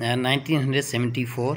1974,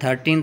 13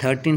13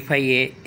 FIA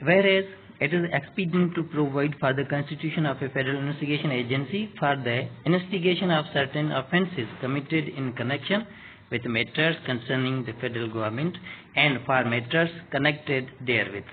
Whereas it is expedient to provide for the constitution of a federal investigation agency for the investigation of certain offences committed in connection with matters concerning the federal government and for matters connected therewith।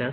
10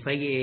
FIA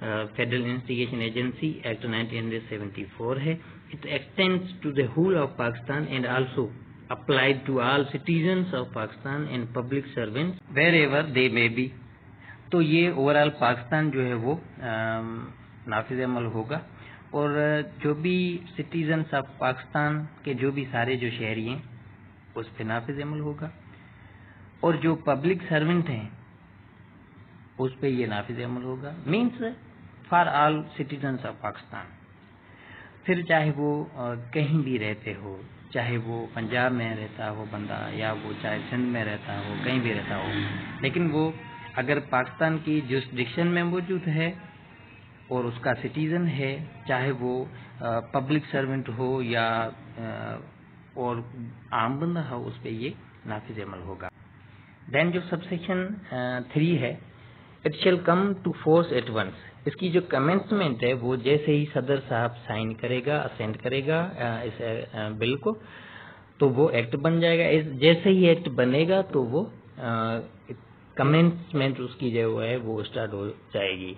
federal investigation agency act 1974 ہے. It extends to the whole of Pakistan and also applied to all citizens of Pakistan and public servants wherever they may be. تو یہ over all Pakistan جو ہے وہ نافذ عمل ہوگا، اور جو بھی سٹیزنس آف پاکستان کے جو بھی سارے جو شہری ہیں اس پہ نافذ عمل ہوگا، اور جو پبلک سرونٹ ہیں اس پہ یہ نافذ عمل ہوگا. Means for all citizens of Pakistan. پھر چاہے وہ کہیں بھی رہتے ہو، چاہے وہ پنجاب میں رہتا ہو بندہ، یا وہ چاہے سندھ میں رہتا ہو، کہیں بھی رہتا ہو، لیکن وہ اگر پاکستان کی جورسڈکشن میں موجود ہے اور اس کا سٹیزن ہے، چاہے وہ پبلک سرونٹ ہو یا اور عام بندہ ہو، اس پہ یہ نافذ عمل ہوگا. دین جو سب سیکشن 3 ہے، it shall come to force at once. اس کی جو کمنسمنٹ ہے وہ جیسے ہی صدر صاحب سائن کرے گا، اسینڈ کرے گا اس بل کو، تو وہ ایکٹ بن جائے گا. جیسے ہی ایکٹ بنے گا تو وہ کمنسمنٹ اس کی جو ہے وہ اسٹارٹ ہو جائے گی.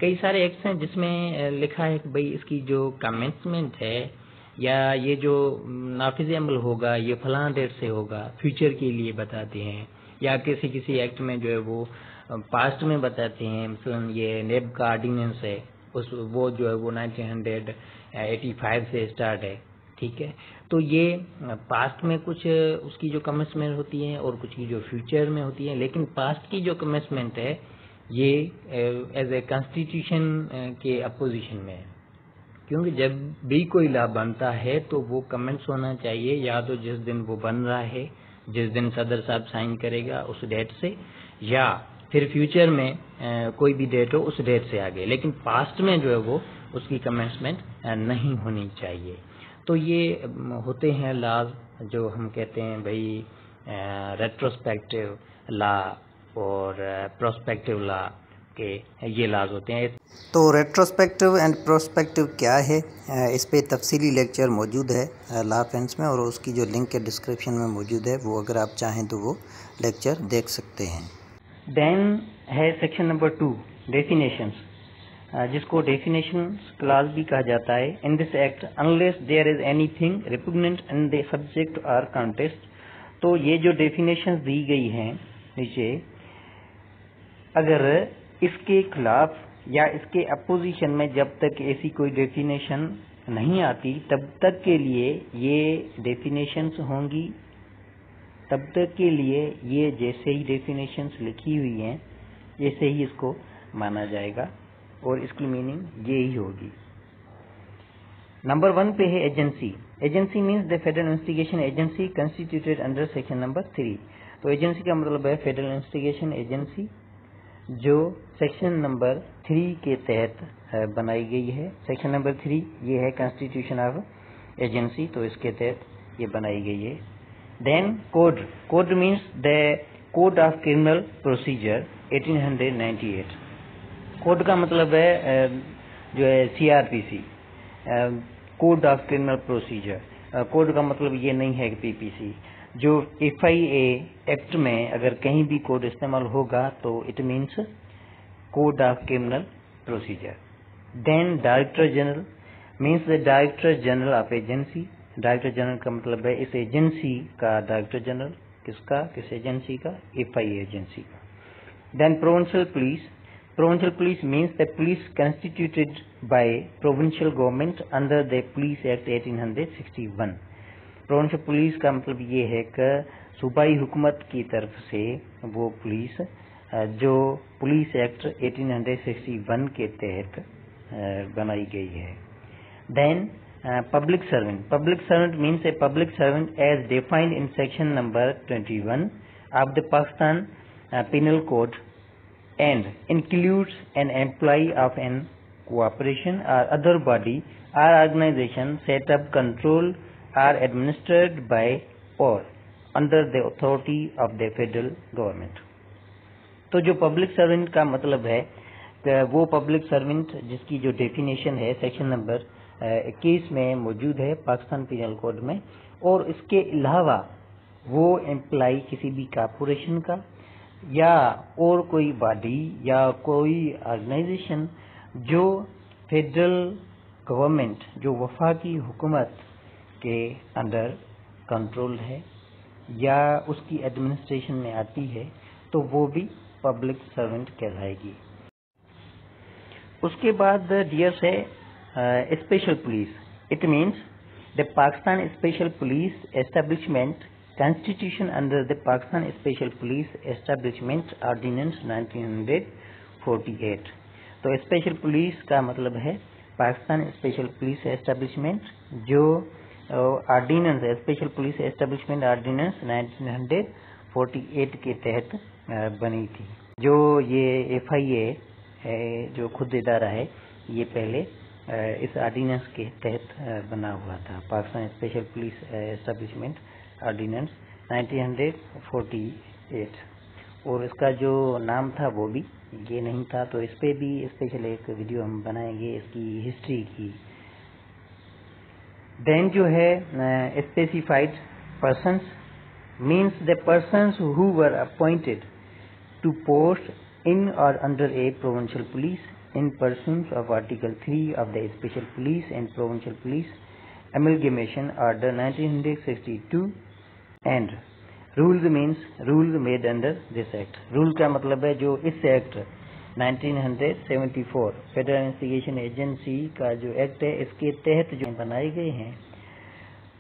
کئی سارے ایکٹس ہیں جس میں لکھا ہے کہ بھئی اس کی جو کمنسمنٹ ہے یا یہ جو نافذ عمل ہوگا یہ فلاں ڈیٹ سے ہوگا، فیوچر کے لیے بتاتے ہیں، یا کسی ایکٹ میں جو ہے وہ پاسٹ میں بتاتے ہیں. مثلا یہ نیب کا آرڈیننس ہے، وہ جو ہے وہ 1985 سے اسٹارٹ ہے. ٹھیک ہے، تو یہ پاسٹ میں کچھ اس کی جو کمنسمنٹ ہوتی ہیں اور کچھ کی جو فیوچر میں ہوتی ہیں، لیکن پاسٹ کی جو کمنسمنٹ ہے یہ ایز اے کانسٹیٹیوشن کے اپوزیشن میں ہے. کیونکہ جب بھی کوئی لا بنتا ہے تو وہ کمنٹس ہونا چاہیے یا تو جس دن وہ بن رہا ہے، جس دن صدر صاحب سائن کرے گا اس ڈیٹ سے، یا پھر فیوچر میں کوئی بھی ڈیٹ ہو اس ڈیٹ سے آگے، لیکن پاسٹ میں جو ہے وہ اس کی کمنسمنٹ نہیں ہونی چاہیے. تو یہ ہوتے ہیں لاز جو ہم کہتے ہیں بھائی ریٹروسپیکٹیو لا اور پروسپیکٹیو لا کے یہ لاز ہوتے ہیں. تو ریٹروسپیکٹیو اینڈ پروسپیکٹیو کیا ہے، اس پہ تفصیلی لیکچر موجود ہے لا فینس میں، اور اس کی جو لنک ڈسکرپشن میں موجود ہے، وہ اگر آپ چاہیں تو وہ لیکچر دیکھ سکتے ہیں. دین ہے سیکشن نمبر 2 ڈیفینیشنس، جس کو ڈیفینیشنس کلاز بھی کہا جاتا ہے. In this act unless there is anything repugnant in the subject اور کانٹیسٹ. تو یہ جو ڈیفینیشنس دی گئی ہیں نیچے، اگر اس کے خلاف یا اس کے اپوزیشن میں جب تک ایسی کوئی ڈیفینیشن نہیں آتی تب تک کے لیے یہ ڈیفینیشنس ہوں گی، تب تک کے لیے یہ جیسے ہی ڈیفینیشنس لکھی ہوئی ہیں جیسے ہی اس کو مانا جائے گا، اور اس کی میننگ یہی ہوگی. نمبر 1 پہ ہے agency. Agency means the federal investigation agency constituted under section number 3. تو ایجنسی کا مطلب ہے فیڈرل انویسٹیگیشن ایجنسی جو سیکشن نمبر 3 کے تحت بنائی گئی ہے. سیکشن نمبر 3 یہ ہے کنسٹیٹیوشن آف ایجنسی، تو اس کے تحت یہ بنائی گئی ہے. Then code. Code means the code of criminal procedure 1898. Code کا مطلب ہے جو ہے CRPC، code of criminal procedure. Code کا مطلب یہ نہیں ہے کہ PPC. جو FIA ایکٹ میں اگر کہیں بھی کوڈ استعمال ہوگا تو it means code of criminal procedure. Then director general means the director general of agency. Director general کا مطلب ہے اس ایجنسی کا ڈائریکٹر جنرل. کس ایجنسی کا؟ FIA ایجنسی کا. Then provincial police. Provincial police means the police constituted by provincial government under the Police Act 1861. Provincial police کا مطلب یہ ہے کہ صوبائی حکومت کی طرف سے وہ پولیس جو پولیس ایکٹ 1861 کے تحت بنائی گئی ہے. Then public servant. Public servant means a public servant as defined in section number 21 of the Pakistan Penal Code, and includes an employee of an corporation or other body or organization set up, controlled or administered by or under the authority of the federal government. تو جو public servant کا مطلب ہے کہ وہ public servant جس کی جو ڈیفینیشن ہے سیکشن نمبر 21 میں موجود ہے پاکستان پینل کوڈ میں، اور اس کے علاوہ وہ امپلائی کسی بھی کارپوریشن کا یا اور کوئی باڈی یا کوئی آرگنائزیشن جو فیڈرل گورنمنٹ جو وفاقی حکومت کے انڈر کنٹرول ہے یا اس کی ایڈمنسٹریشن میں آتی ہے تو وہ بھی پبلک سرونٹ کہلائے گی۔ اس کے بعد ڈیئرس ہے special police. It means the Pakistan Special Police Establishment Constitution under the Pakistan Special Police Establishment Ordinance 1948۔ تو اسپیشل پولیس کا مطلب ہے پاکستان اسپیشل پولیس اسٹیبلشمنٹ جو ordinance special police establishment ordinance 1948 کے تحت بنی تھی۔ جو یہ FIA ہے جو خود ادارہ ہے یہ پہلے اس آرڈیننس کے تحت بنا ہوا تھا، Pakistan special police establishment ordinance 1948، اور اس کا جو نام تھا وہ بھی یہ نہیں تھا، تو اس پہ بھی اسپیشل ایک ویڈیو ہم بنائیں گے اس کی ہسٹری کی۔ دین جو ہے specified persons means the persons who were appointed to post in or under a provincial police in pursuance of Article 3 of the Special Police and Provincial Police Amalgamation Order 1962 and rules means rules made under this act۔ rule کا مطلب ہے جو اس act 1974 federal investigation agency کا جو act ہے اس کے تحت جو بنائے گئے ہیں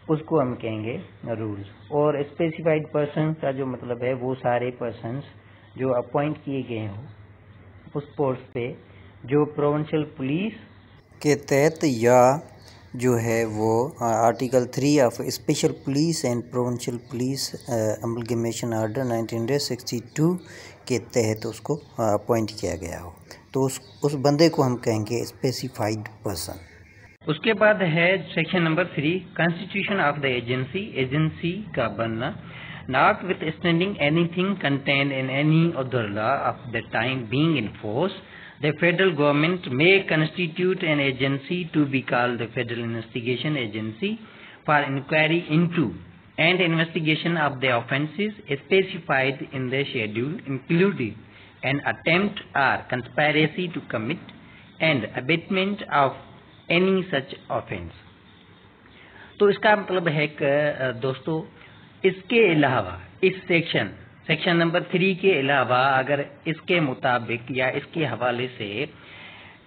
اس کو ہم کہیں گے رولز۔ اور اسپیسیفائڈ پرسن کا جو مطلب ہے وہ سارے پرسنس جو اپوائنٹ کیے گئے ہوں اس پوسٹ پہ جو پروونشل پولیس کے تحت یا جو ہے وہ article 3 of special police and provincial police amalgamation order 1962 کے تحت اس کو اپوائنٹ کیا گیا ہو، تو اس بندے کو ہم کہیں گے اسپیسیفائڈ پرسن۔ اس کے بعد ہے section number 3 constitution of the agency, agency کا بننا۔ Notwithstanding anything contained in any other law of the time being in force, the federal government may constitute an agency to be called the Federal Investigation Agency for inquiry into and investigation of the offences specified in the schedule, including an attempt or conspiracy to commit and abatement of any such offense۔ تو اس کا مطلب ہے کہ دوستو اس کے علاوہ اس section number 3 کے علاوہ اگر اس کے مطابق یا اس کے حوالے سے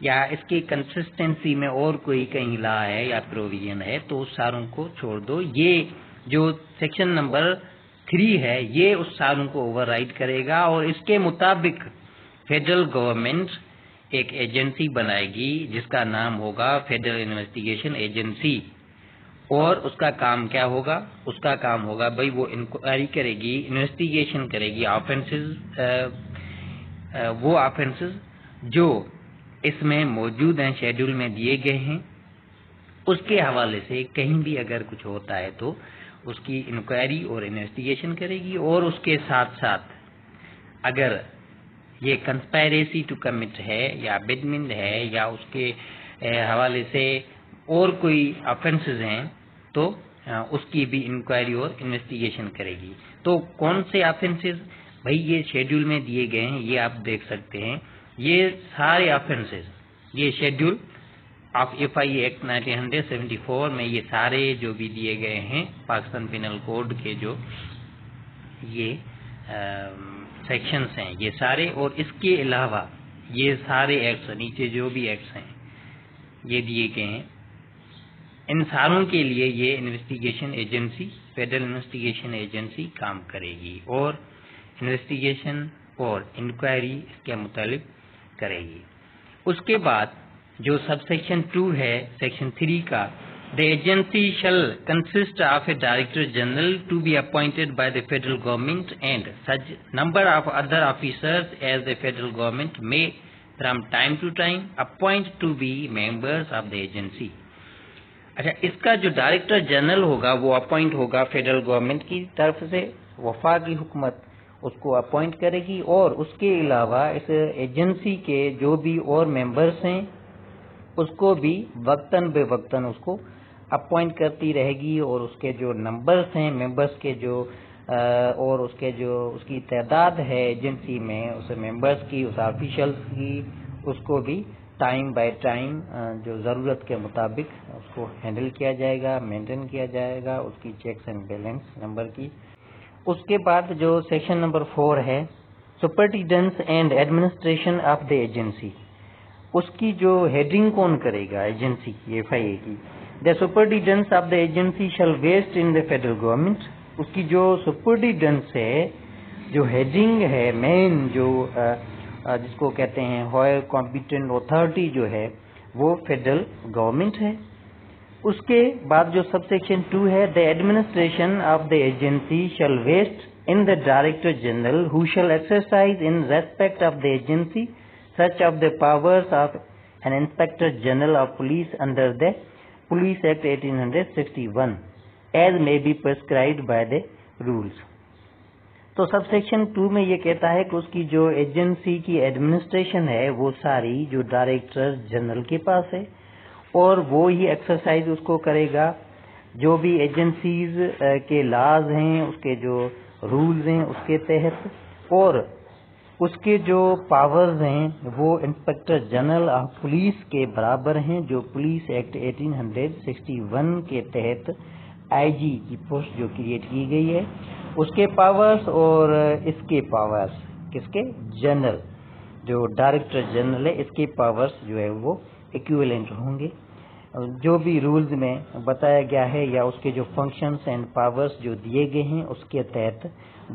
یا اس کی کنسسٹنسی میں اور کوئی کہیں لا ہے یا پروویژن ہے تو اس ساروں کو چھوڑ دو۔ یہ جو سیکشن نمبر 3 ہے یہ اس ساروں کو اوور رائڈ کرے گا اور اس کے مطابق فیڈرل گورنمنٹ ایک ایجنسی بنائے گی جس کا نام ہوگا فیڈرل انویسٹیگیشن ایجنسی، اور اس کا کام کیا ہوگا؟ اس کا کام ہوگا بھائی وہ انکوائری کرے گی، انویسٹیگیشن کرے گی وہ آفینسز جو اس میں موجود ہیں، شیڈول میں دیے گئے ہیں، اس کے حوالے سے کہیں بھی اگر کچھ ہوتا ہے تو اس کی انکوائری اور انویسٹیگیشن کرے گی، اور اس کے ساتھ ساتھ اگر یہ کنسپائریسی ٹو کمٹ ہے یا بیڈمنٹ ہے یا اس کے حوالے سے اور کوئی آفینسز ہیں تو اس کی بھی انکوائری اور انویسٹیگیشن کرے گی۔ تو کون سے آفینسز؟ بھائی یہ شیڈول میں دیے گئے ہیں، یہ آپ دیکھ سکتے ہیں، یہ سارے آفینسز یہ شیڈول آف FIA ایکٹ 1974 میں یہ سارے جو بھی دیے گئے ہیں پاکستان پینل کوڈ کے جو یہ سیکشنز ہیں یہ سارے، اور اس کے علاوہ یہ سارے ایکٹس نیچے جو بھی ایکٹس ہیں یہ دیے گئے ہیں، ان ساروں کے لیے یہ investigation agency federal investigation agency کام کرے گی اور انویسٹیگیشن اور انکوائری اس کے متعلق کرے گی۔ اس کے بعد جو سب سیکشن 2 ہے سیکشن 3 کا، the agency shall consist of a director general to be appointed by the federal government and such number of other officers as the federal government may from time to time appoint to be members of the agency۔ اچھا، اس کا جو director general ہوگا وہ appoint ہوگا federal government کی طرف سے، وفاقی حکومت اس کو اپوائنٹ کرے گی، اور اس کے علاوہ اس ایجنسی کے جو بھی اور ممبرس ہیں اس کو بھی وقتاً بے وقتاً اس کو اپوائنٹ کرتی رہے گی، اور اس کے جو نمبرس ہیں ممبرس کے جو اور اس کے جو اس کی تعداد ہے ایجنسی میں اس ممبرس کی اس آفیشلس کی اس کو بھی ٹائم بائی ٹائم جو ضرورت کے مطابق اس کو ہینڈل کیا جائے گا، مینٹین کیا جائے گا اس کی چیکس اینڈ بیلنس نمبر کی۔ اس کے بعد جو سیکشن نمبر 4 ہے superintendence and administration of the agency, اس کی جو ہیڈنگ کون کرے گا ایجنسی کی، FIA کی، the superintendence of the agency shall vest in the federal government, اس کی جو سپرنٹینڈنس ہے، جو ہیڈنگ ہے مین، جو جس کو کہتے ہیں ہائر کمپیٹنٹ اتھارٹی جو ہے وہ فیڈرل گورنمنٹ ہے۔ اس کے بعد جو سب سیکشن 2 ہے the administration of the agency shall waste in the Director General who shall exercise in respect of the agency such of the powers of an Inspector General of Police under the Police Act 1861 as may be prescribed by the rules۔ تو sub section 2 میں یہ کہتا ہے کہ اس کی جو agency کی administration ہے وہ ساری جو ڈائریکٹر جنرل کے پاس ہے اور وہ ہی ایکسرسائز اس کو کرے گا، جو بھی ایجنسیز کے لاز ہیں اس کے جو رولز ہیں اس کے تحت، اور اس کے جو پاورز ہیں وہ انسپیکٹر جنرل آف پولیس کے برابر ہیں، جو پولیس ایکٹ 1861 کے تحت IG کی پوسٹ جو کریٹ کی گئی ہے اس کے پاورز اور اس کے پاورز، کس کے؟ جنرل، جو ڈائریکٹر جنرل ہے اس کے پاورز جو ہے وہ ایکویلنٹ ہوں گے۔ جو بھی رولز میں بتایا گیا ہے یا اس کے جو فنکشنز اینڈ پاورز جو دیے گئے ہیں اس کے تحت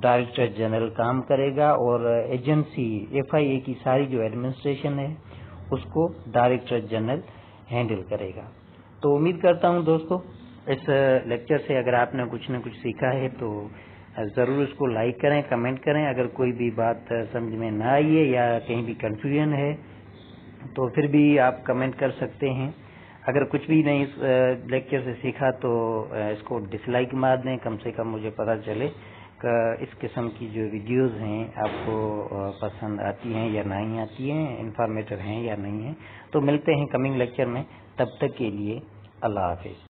ڈائریکٹر جنرل کام کرے گا، اور ایجنسی FIA کی ساری جو ایڈمنسٹریشن ہے اس کو ڈائریکٹر جنرل ہینڈل کرے گا۔ تو امید کرتا ہوں دوستو اس لیکچر سے اگر آپ نے کچھ نہ کچھ سیکھا ہے تو ضرور اس کو لائک کریں، کمنٹ کریں۔ اگر کوئی بھی بات سمجھ میں نہ آئی ہے یا کہیں بھی کنفیوژن ہے تو پھر بھی آپ کمنٹ کر سکتے ہیں۔ اگر کچھ بھی نہیں اس لیکچر سے سیکھا تو اس کو ڈس لائک مار دیں، کم سے کم مجھے پتہ چلے کہ اس قسم کی جو ویڈیوز ہیں آپ کو پسند آتی ہیں یا نہیں آتی ہیں، انفارمیٹر ہیں یا نہیں ہیں۔ تو ملتے ہیں کمنگ لیکچر میں، تب تک کے لیے اللہ حافظ۔